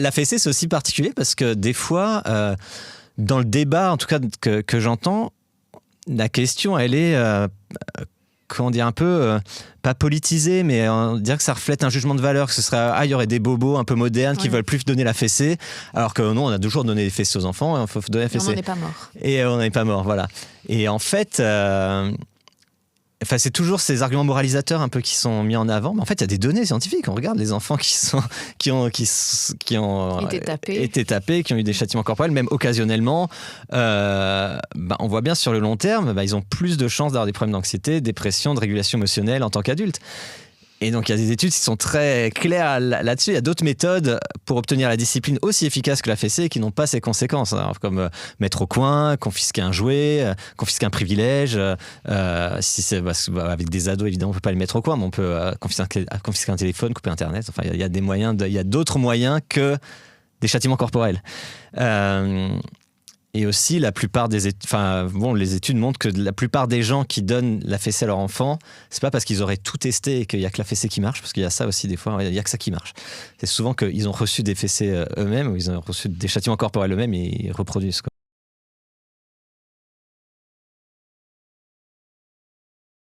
La fessée, c'est aussi particulier parce que des fois, dans le débat, en tout cas que j'entends, la question, elle est, comment dire, un peu, pas politisée, mais dire que ça reflète un jugement de valeur, que ce serait, il y aurait des bobos un peu modernes qui veulent plus donner la fessée, alors que non, on a toujours donné des fessées aux enfants, il faut donner la fessée. On n'en est pas mort. Et on n'en est pas mort, voilà. Et en fait... Enfin, c'est toujours ces arguments moralisateurs un peu qui sont mis en avant. Mais en fait, il y a des données scientifiques. On regarde les enfants qui ont été tapés, qui ont eu des châtiments corporels, même occasionnellement. On voit bien sur le long terme, ils ont plus de chances d'avoir des problèmes d'anxiété, dépression, de régulation émotionnelle en tant qu'adultes. Et donc, il y a des études qui sont très claires là-dessus. Il y a d'autres méthodes pour obtenir la discipline aussi efficace que la fessée qui n'ont pas ces conséquences. Alors, comme mettre au coin, confisquer un jouet, confisquer un privilège. Si c'est avec des ados, évidemment, on ne peut pas les mettre au coin, mais on peut confisquer un téléphone, couper Internet. Enfin, il y a des moyens, il y a d'autres moyens que des châtiments corporels. Et aussi, la plupart les études montrent que la plupart des gens qui donnent la fessée à leur enfant, c'est pas parce qu'ils auraient tout testé et qu'il y a que la fessée qui marche, parce qu'il y a ça aussi des fois, il y a que ça qui marche. C'est souvent qu'ils ont reçu des fessées eux-mêmes, ou ils ont reçu des châtiments corporels eux-mêmes et ils reproduisent, quoi.